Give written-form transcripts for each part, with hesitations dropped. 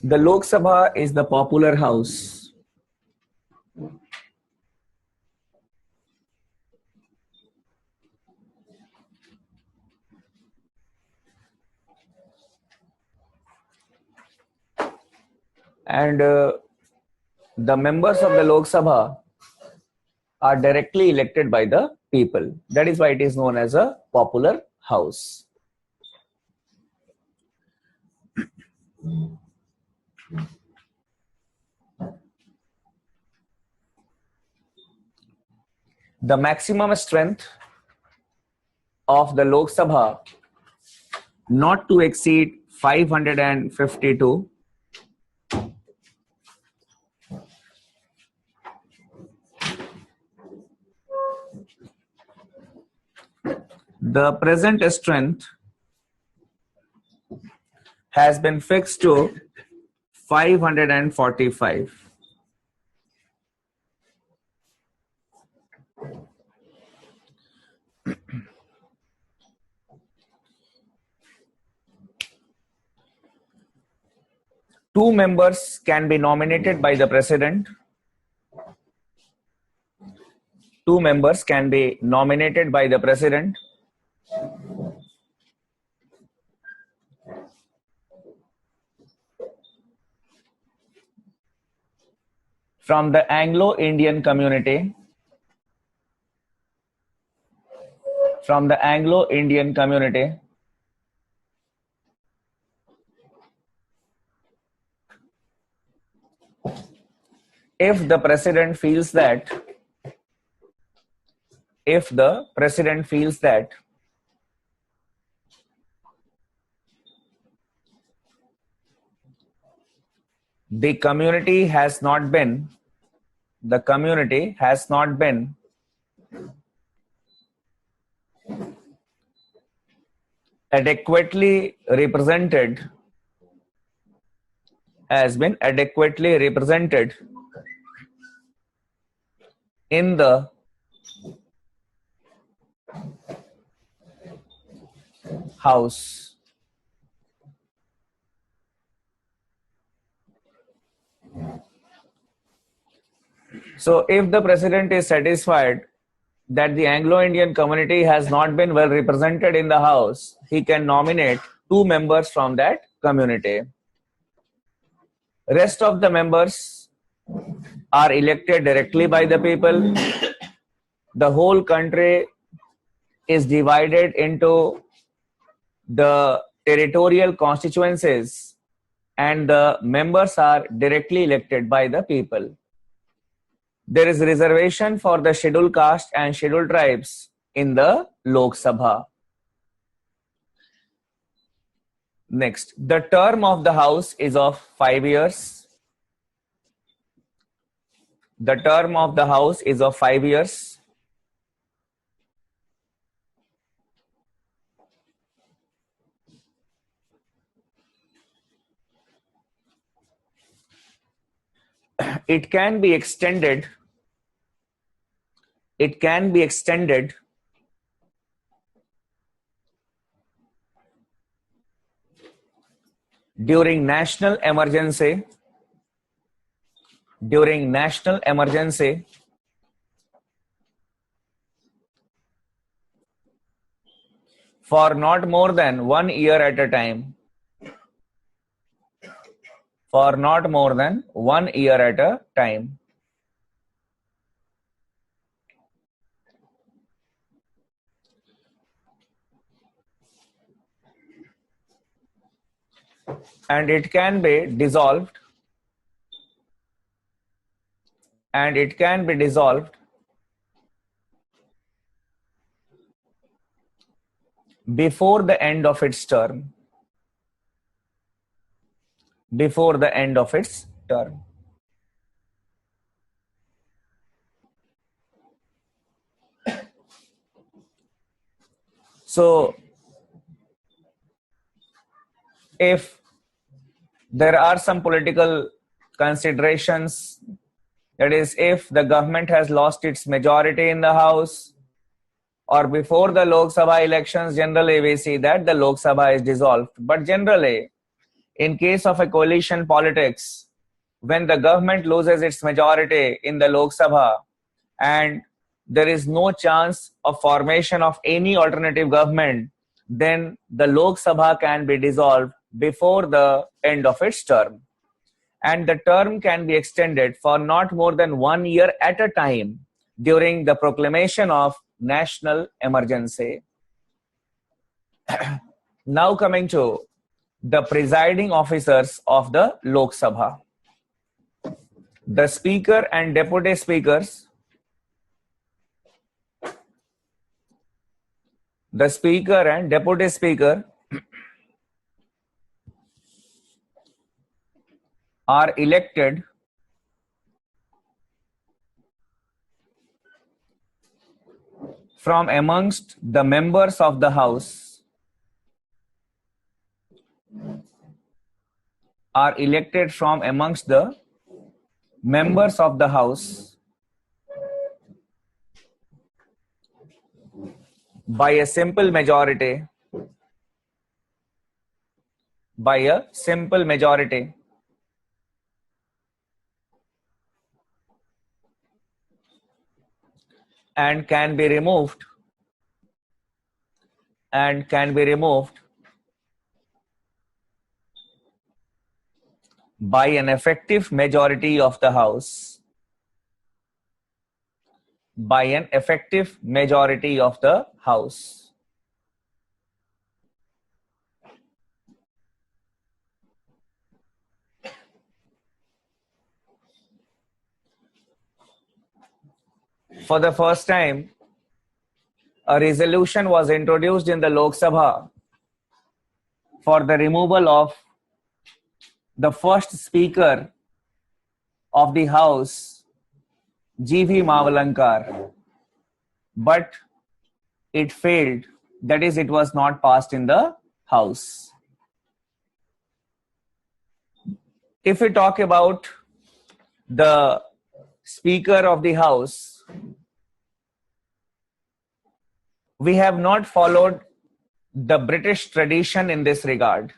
The Lok Sabha is the popular house. And the members of the Lok Sabha are directly elected by the people. That is why it is known as a popular house. The maximum strength of the Lok Sabha not to exceed 552. The present strength has been fixed to 545. Two members can be nominated by the president. Two members can be nominated by the president. From the Anglo-Indian community. From the Anglo-Indian community. If the president feels that the community has not been adequately represented in the house. So if the president is satisfied that the Anglo-Indian community has not been well represented in the house, he can nominate two members from that community. Rest of the members are elected directly by the people. The whole country is divided into the territorial constituencies and the members are directly elected by the people. There is reservation for the scheduled caste and scheduled tribes in the Lok Sabha. Next, the term of the house is of 5 years. The term of the house is of 5 years. It can be extended. During national emergency. For not more than 1 year at a time. For not more than 1 year at a time. And it can be dissolved. Before the end of its term. So, if there are some political considerations That is, if the government has lost its majority in the House, or before the Lok Sabha elections, generally we see that the Lok Sabha is dissolved. But generally, in case of a coalition politics, when the government loses its majority in the Lok Sabha and there is no chance of formation of any alternative government, then the Lok Sabha can be dissolved before the end of its term. And the term can be extended for not more than 1 year at a time during the proclamation of national emergency. Now coming to the presiding officers of the Lok Sabha. The Speaker and Deputy Speakers. The Speaker and Deputy Speaker are elected from amongst the members of the House. Are elected from amongst the members of the House by a simple majority. By a simple majority. And can be removed. And can be removed by an effective majority of the House. By an effective majority of the House. For the first time, a resolution was introduced in the Lok Sabha for the removal of the first Speaker of the House, G.V. Mavalankar, but it failed. That is, it was not passed in the House. If we talk about the Speaker of the House, we have not followed the British tradition in this regard.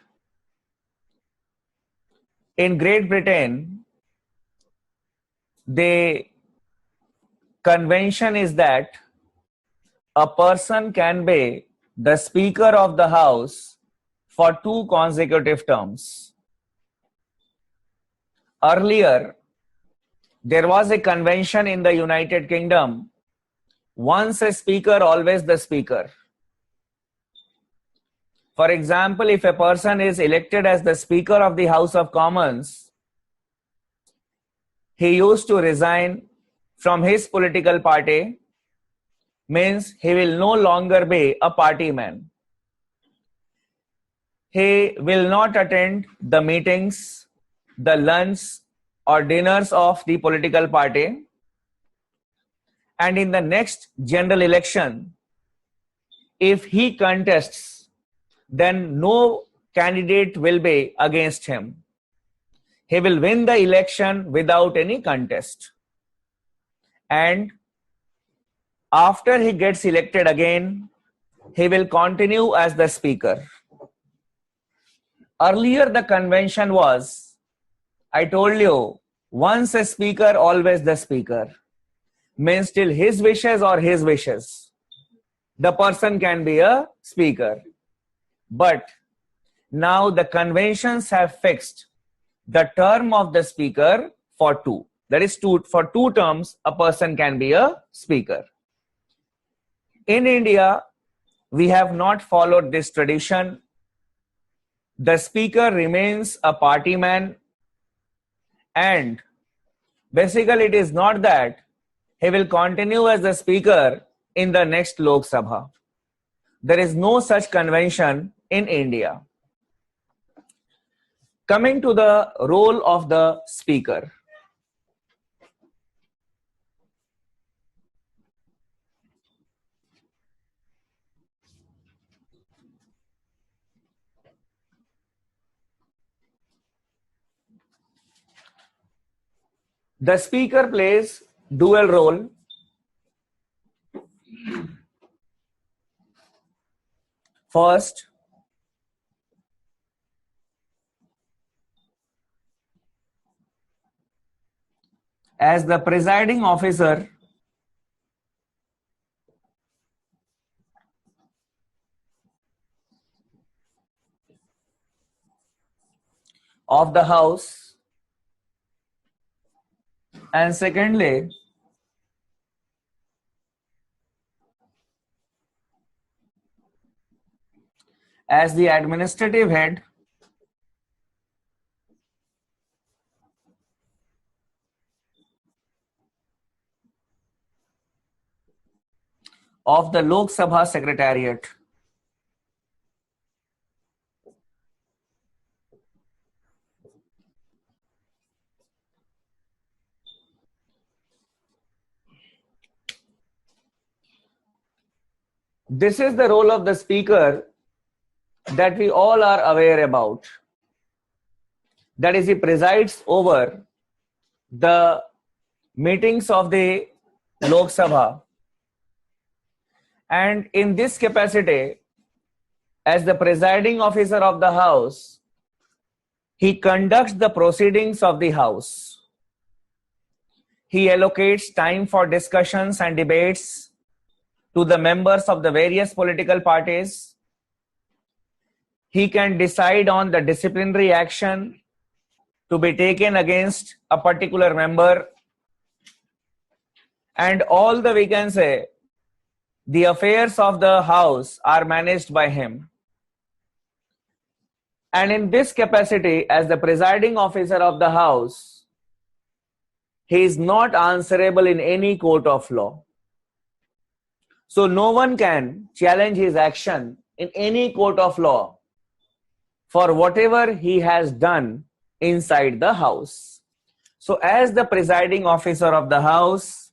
In Great Britain, the convention is that a person can be the Speaker of the House for 2 consecutive terms. Earlier, there was a convention in the United Kingdom, once a Speaker, always the Speaker. For example, if a person is elected as the Speaker of the House of Commons, he used to resign from his political party, means he will no longer be a party man. He will not attend the meetings, the lunch or dinners of the political party. And in the next general election, if he contests, then no candidate will be against him. He will win the election without any contest. And after he gets elected again, he will continue as the Speaker. Earlier, the convention was, I told you, once a Speaker, always the Speaker. Means till his wishes or his wishes, the person can be a Speaker. But now the conventions have fixed the term of the Speaker for 2. That is, for 2 terms, a person can be a Speaker. In India, we have not followed this tradition. The Speaker remains a party man, and basically it is not that he will continue as the Speaker in the next Lok Sabha. There is no such convention in India. Coming to the role of the Speaker. The speaker plays dual role. First, as the presiding officer of the house, and secondly, as the administrative head of the Lok Sabha Secretariat. This is the role of the speaker that we all are aware about. That is, he presides over the meetings of the Lok Sabha. And in this capacity, as the presiding officer of the house, he conducts the proceedings of the house. He allocates time for discussions and debates to the members of the various political parties. He can decide on the disciplinary action to be taken against a particular member. And all the, we can say, the affairs of the house are managed by him. And in this capacity, as the presiding officer of the house, he is not answerable in any court of law. So no one can challenge his action in any court of law for whatever he has done inside the house. So as the presiding officer of the house,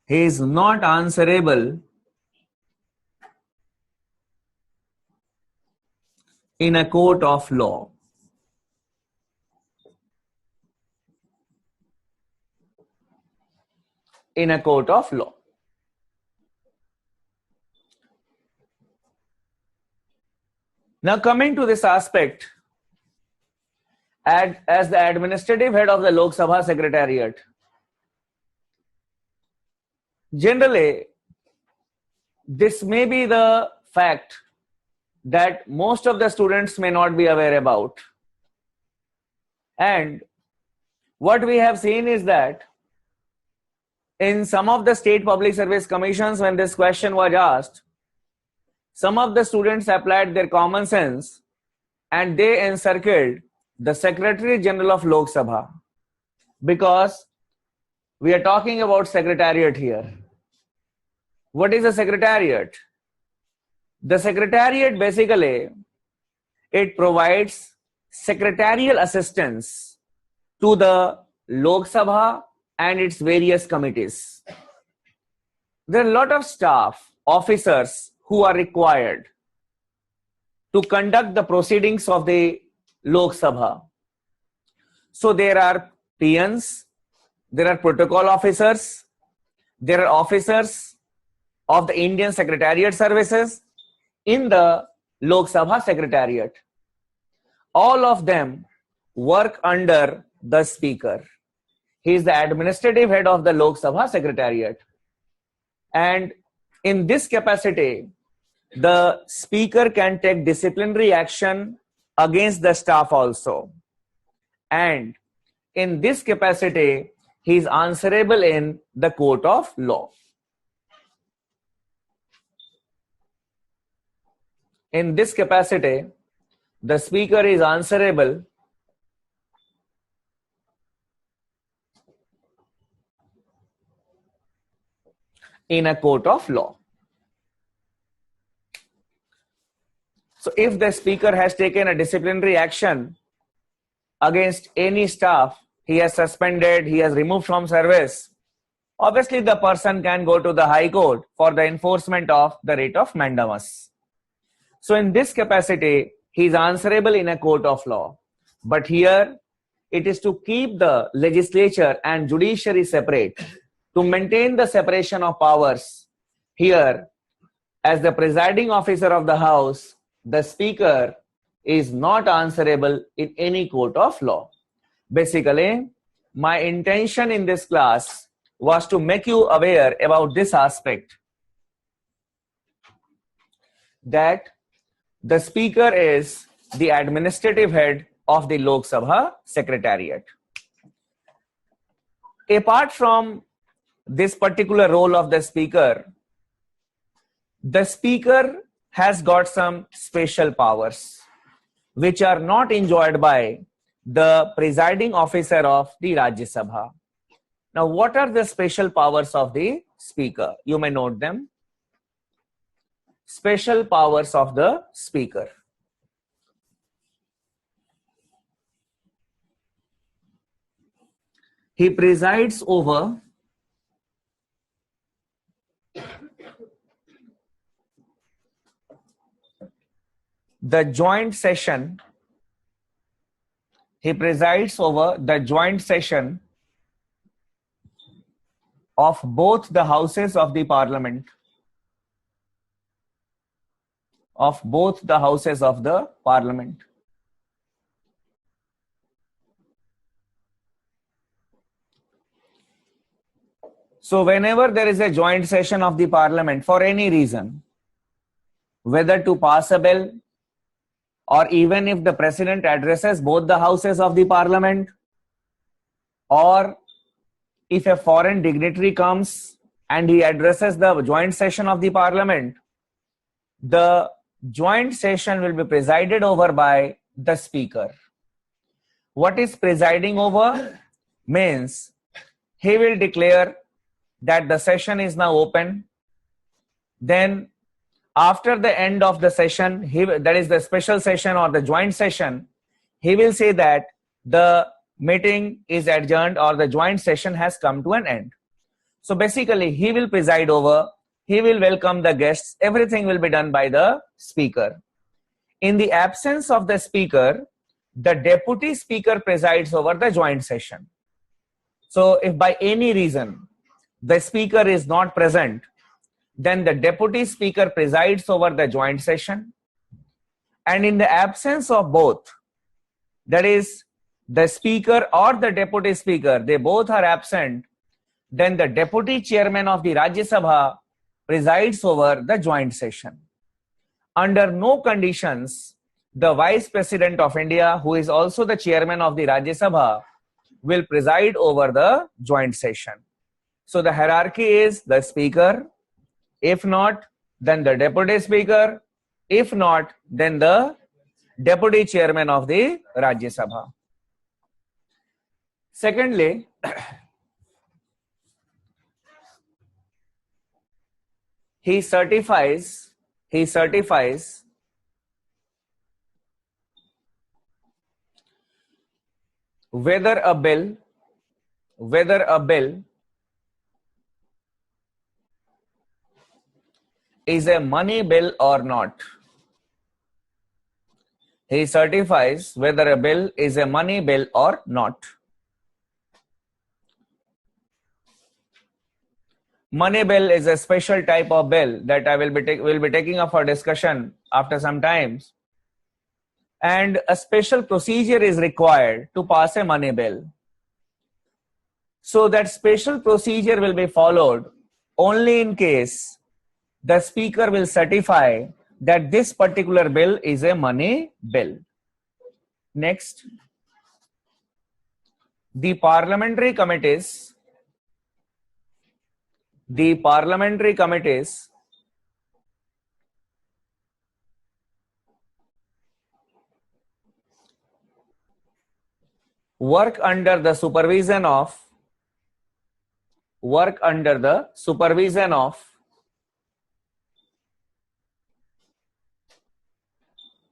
he is not answerable in a court of law. In a court of law. Now coming to this aspect, as the administrative head of the Lok Sabha Secretariat, generally, this may be the fact that most of the students may not be aware about. And what we have seen is that in some of the state public service commissions, when this question was asked, some of the students applied their common sense and they encircled the Secretary General of Lok Sabha, because we are talking about secretariat here. What is a secretariat? The secretariat basically, it provides secretarial assistance to the Lok Sabha and its various committees. There are a lot of staff, officers who are required to conduct the proceedings of the Lok Sabha. So there are PNs, there are protocol officers, there are officers of the Indian Secretariat Services in the Lok Sabha Secretariat. All of them work under the Speaker. He is the administrative head of the Lok Sabha Secretariat. And in this capacity, the Speaker can take disciplinary action against the staff also. And in this capacity, he is answerable in the court of law. In this capacity, the Speaker is answerable in a court of law. So if the Speaker has taken a disciplinary action against any staff, he has suspended, he has removed from service, obviously the person can go to the High Court for the enforcement of the writ of mandamus. So in this capacity, he is answerable in a court of law. But here, it is to keep the legislature and judiciary separate, to maintain the separation of powers. Here, as the presiding officer of the House, the Speaker is not answerable in any court of law. Basically, my intention in this class was to make you aware about this aspect, that the Speaker is the administrative head of the Lok Sabha Secretariat. Apart from this particular role of the Speaker has got some special powers which are not enjoyed by the presiding officer of the Rajya Sabha. Now, what are the special powers of the Speaker? You may note them. Special powers of the Speaker. He presides over the joint session. He presides over the joint session of both the houses of the parliament. Of both the houses of the parliament. So whenever there is a joint session of the parliament for any reason, whether to pass a bill, or even if the president addresses both the houses of the parliament, or if a foreign dignitary comes and he addresses the joint session of the parliament, the joint session will be presided over by the Speaker. What is presiding over? Means he will declare that the session is now open. Then after the end of the session, that is the special session or the joint session, he will say that the meeting is adjourned or the joint session has come to an end. So basically, he will preside over, he will welcome the guests, everything will be done by the Speaker. In the absence of the Speaker, the Deputy Speaker presides over the joint session. So if by any reason the Speaker is not present, then the Deputy Speaker presides over the joint session. And in the absence of both, that is the Speaker or the Deputy Speaker, they both are absent, then the Deputy Chairman of the Rajya Sabha presides over the joint session. Under no conditions, the Vice President of India, who is also the Chairman of the Rajya Sabha, will preside over the joint session. So the hierarchy is the Speaker. If not, then the Deputy Speaker. If not, then the Deputy Chairman of the Rajya Sabha. Secondly, he certifies whether a bill is a money bill or not. He certifies whether a bill is a money bill or not. Money bill is a special type of bill that I will be taking up for discussion after some times. And a special procedure is required to pass a money bill. So that special procedure will be followed only in case the Speaker will certify that this particular bill is a money bill. Next, the parliamentary committees work under the supervision of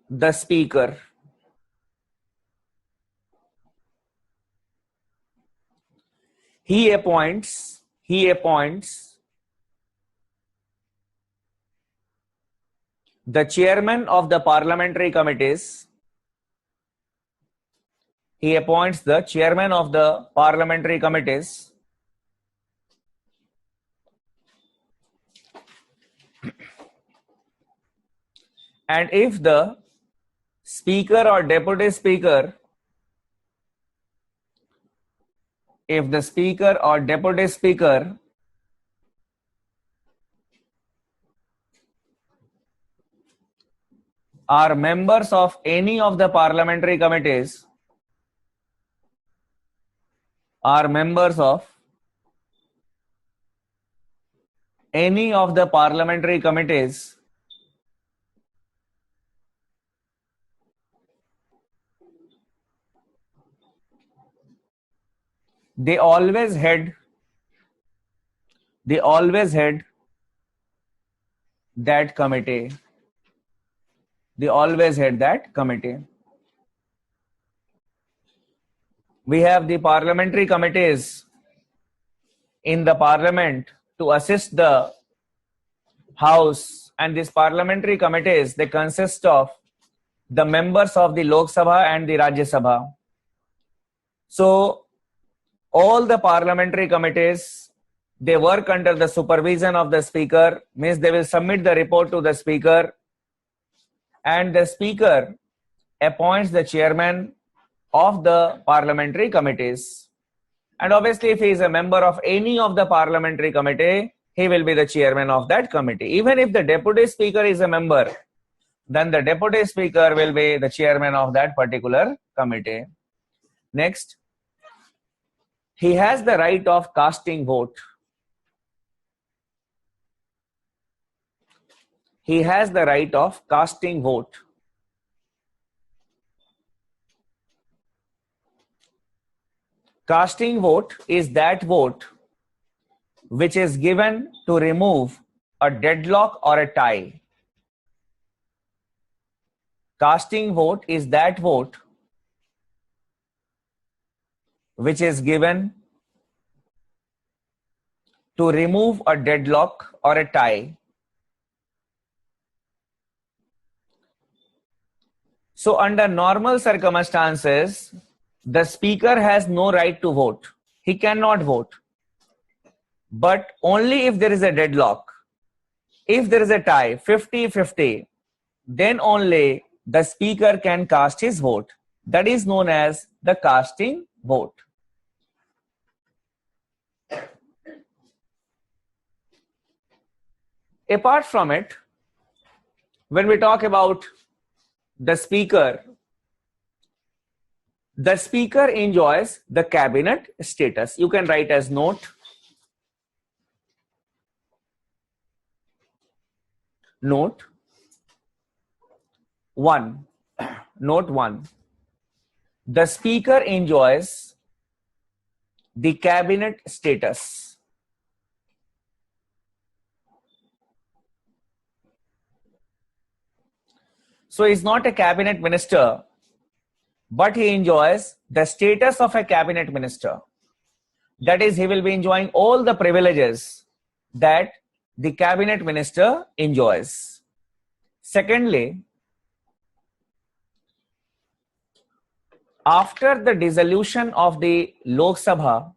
the Speaker. He appoints the chairman of the parliamentary committees he appoints the chairman of the parliamentary committees. And if the speaker or deputy speaker, if the speaker or deputy speaker are members of any of the parliamentary committees, are members of any of the parliamentary committees, they always head that committee. They always head that committee. We have the parliamentary committees in the parliament to assist the house, and these parliamentary committees, they consist of the members of the Lok Sabha and the Rajya Sabha. So all the parliamentary committees, they work under the supervision of the speaker, means they will submit the report to the speaker, and the speaker appoints the chairman of the parliamentary committees. And obviously, if he is a member of any of the parliamentary committee, he will be the chairman of that committee. Even if the deputy speaker is a member, then the deputy speaker will be the chairman of that particular committee. Next, he has the right of casting vote. He has the right of casting vote. Casting vote is that vote which is given to remove a deadlock or a tie. Casting vote is that vote which is given to remove a deadlock or a tie. So under normal circumstances, the speaker has no right to vote. He cannot vote. But only if there is a deadlock, if there is a tie, 50-50, then only the speaker can cast his vote. That is known as the casting vote. Apart from it, when we talk about the speaker enjoys the cabinet status. You can write as note. Note 1. Note 1. The speaker enjoys the cabinet status. So he is not a cabinet minister, but he enjoys the status of a cabinet minister. That is, he will be enjoying all the privileges that the cabinet minister enjoys. Secondly, after the dissolution of the Lok Sabha,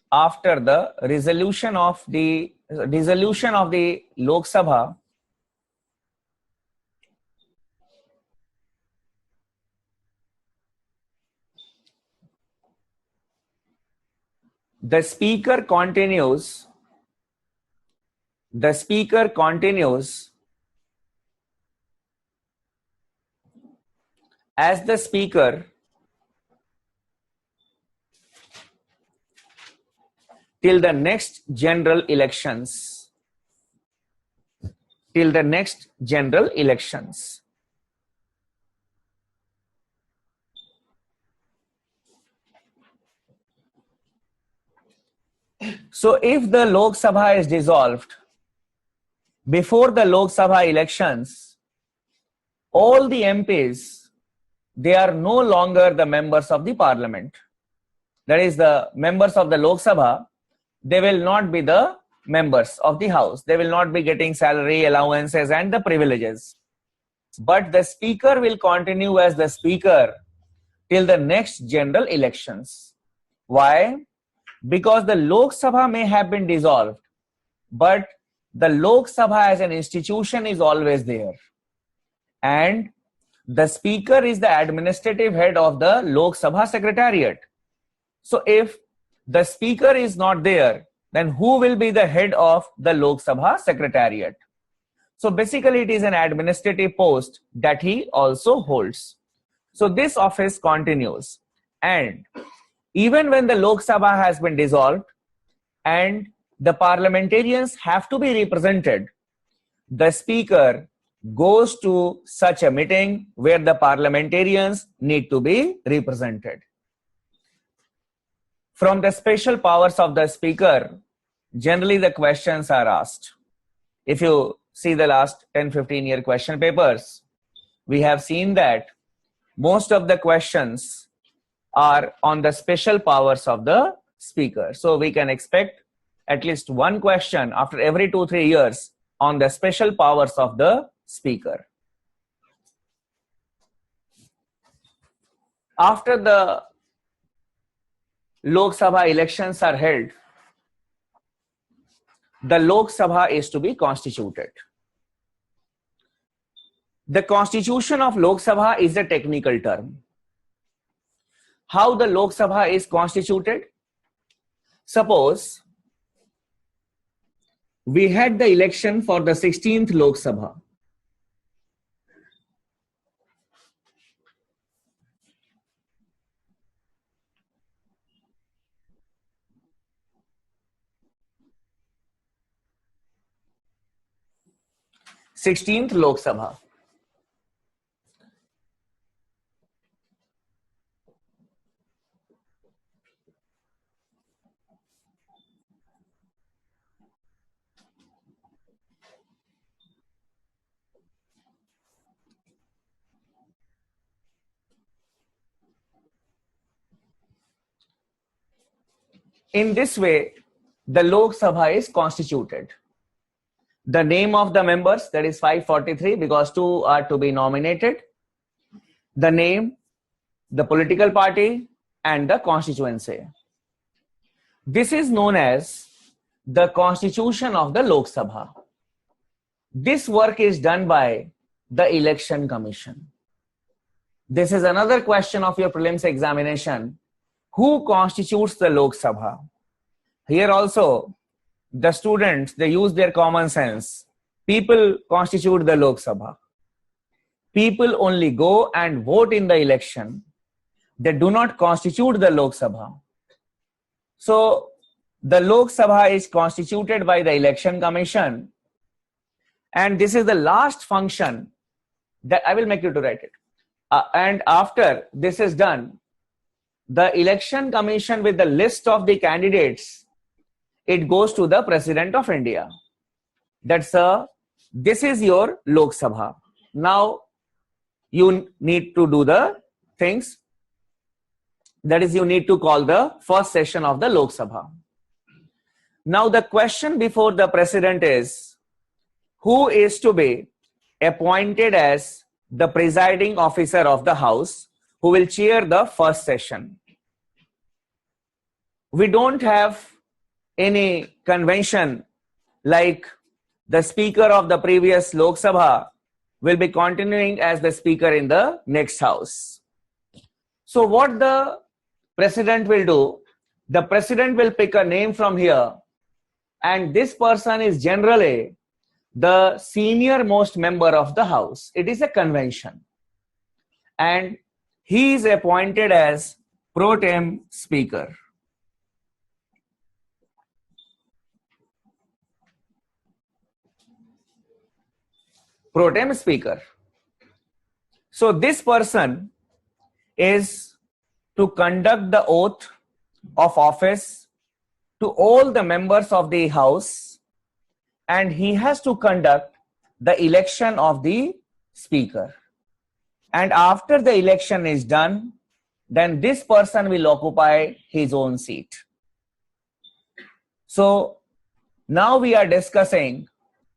after the dissolution of the Lok Sabha, the speaker continues as the speaker till the next general elections. So if the Lok Sabha is dissolved before the Lok Sabha elections, all the MPs, they are no longer the members of the parliament. That is, the members of the Lok Sabha, they will not be the members of the house. They will not be getting salary, allowances and the privileges. but the speaker will continue as the speaker till the next general elections. Why? Because the Lok Sabha may have been dissolved, but the Lok Sabha as an institution is always there. And the speaker is the administrative head of the Lok Sabha secretariat. So if the speaker is not there, then who will be the head of the Lok Sabha secretariat? So basically it is an administrative post that he also holds. So this office continues, and even when the Lok Sabha has been dissolved and the parliamentarians have to be represented, the speaker goes to such a meeting where the parliamentarians need to be represented. From the special powers of the speaker, generally the questions are asked. If you see the last 10-15 year question papers, we have seen that most of the questions are on the special powers of the speaker. So we can expect at least one question after every 2-3 years on the special powers of the speaker. After the Lok Sabha elections are held, the Lok Sabha is to be constituted. The constitution of Lok Sabha is a technical term. How the Lok Sabha is constituted? Suppose we had the election for the 16th Lok Sabha. Sixteenth Lok Sabha. In this way, the Lok Sabha is constituted. The name of the members, that is 543, because 2 are to be nominated. The name, the political party, and the constituency. This is known as the constitution of the Lok Sabha. This work is done by the Election Commission. This is another question of your prelims examination. Who constitutes the Lok Sabha? Here also, the students, they use their common sense. People constitute the Lok Sabha. People only go and vote in the election. They do not constitute the Lok Sabha. So, the Lok Sabha is constituted by the Election Commission. And this is the last function that I will make you to write it. And after this is done, the Election Commission with the list of the candidates, it goes to the President of India. This is your Lok Sabha. Now, you need to do the things. That is, you need to call the first session of the Lok Sabha. Now, the question before the President is, who is to be appointed as the presiding officer of the House who will chair the first session? We don't have any convention like the speaker of the previous Lok Sabha will be continuing as the speaker in the next house. So what the president will do, the president will pick a name from here, and this person is generally the senior most member of the house. It is a convention. And he is appointed as pro tem speaker. Pro tem speaker. So this person is to conduct the oath of office to all the members of the house, and he has to conduct the election of the speaker. And after the election is done, then this person will occupy his own seat. So now we are discussing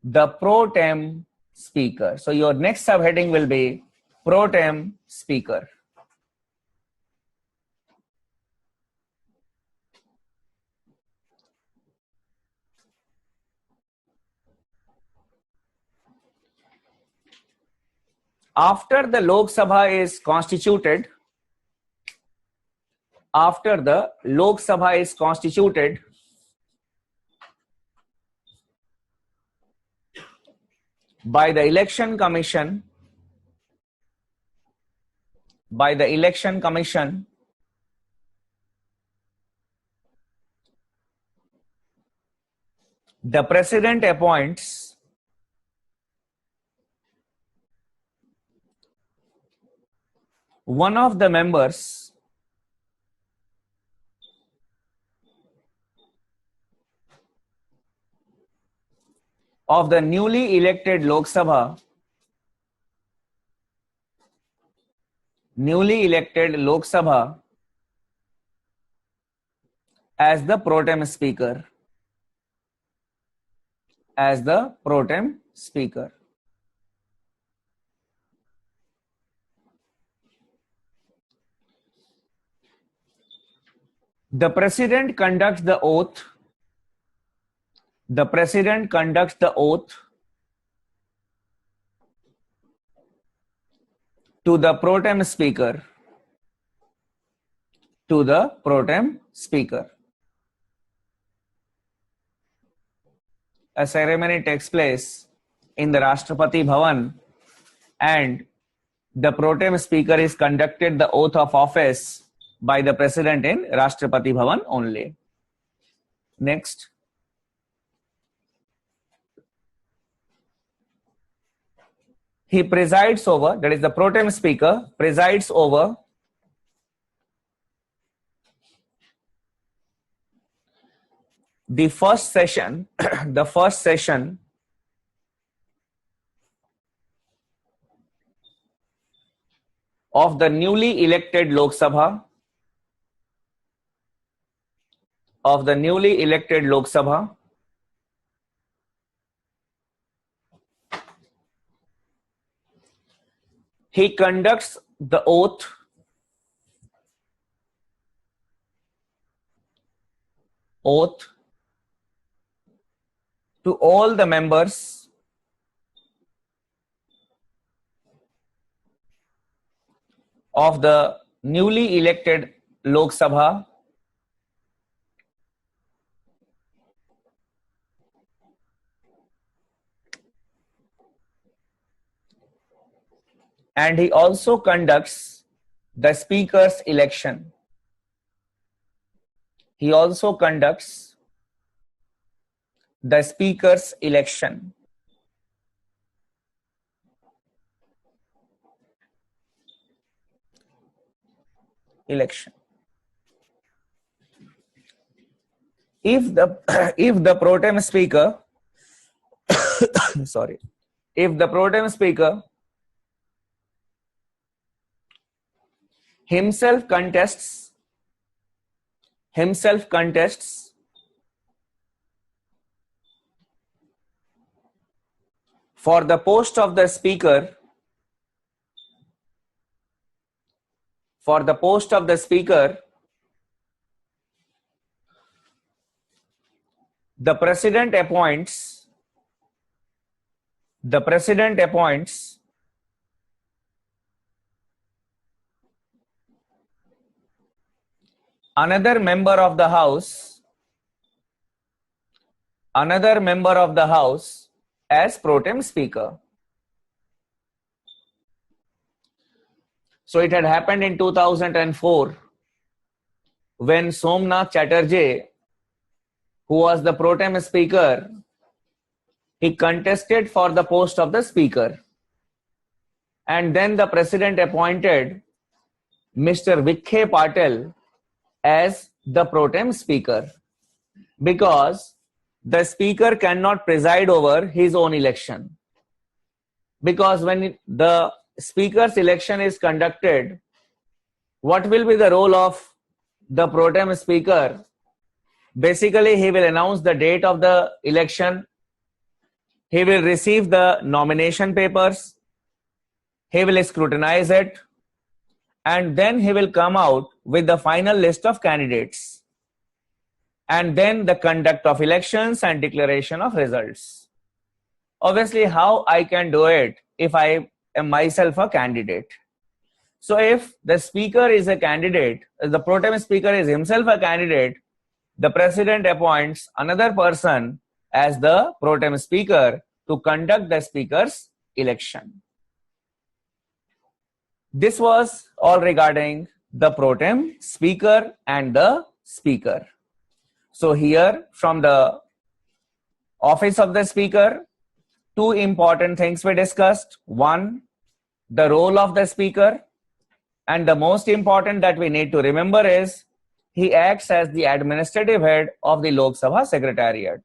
the pro tem speaker. So your next subheading will be pro tem speaker. After the Lok Sabha is constituted, by the election commission, the president appoints one of the members of the newly elected Lok Sabha as the pro tem speaker. The president conducts the oath. To the pro tem speaker. A ceremony takes place in the Rashtrapati Bhavan, and the pro tem speaker is conducted the oath of office by the president in Rashtrapati Bhavan only. Next. He presides over, that is the pro tem speaker presides over the first session of the newly elected Lok Sabha He conducts the oath to all the members of the newly elected Lok Sabha and he also conducts the speaker's election. If the pro tem speaker himself contests for the post of the speaker, the president appoints another member of the house as pro tem speaker. So it had happened in 2004 when Somnath Chatterjee, who was the pro tem speaker, he contested for the post of the speaker, and then the president appointed Mr. Vikhe Patel as the pro tem speaker, because the speaker cannot preside over his own election. Because when the speaker's election is conducted, what will be the role of the pro tem speaker? Basically, he will announce the date of the election He will receive the nomination papers, he will scrutinize it, and then he will come out with the final list of candidates, and then the conduct of elections and declaration of results. Obviously, how I can do it if I am myself a candidate? So if the speaker is a candidate, the pro tem speaker is himself a candidate, the president appoints another person as the pro tem speaker to conduct the speaker's election. This was all regarding the pro tem speaker and the speaker. So here from the office of the speaker, two important things we discussed. One, the role of the speaker, and the most important that we need to remember is he acts as the administrative head of the Lok Sabha Secretariat.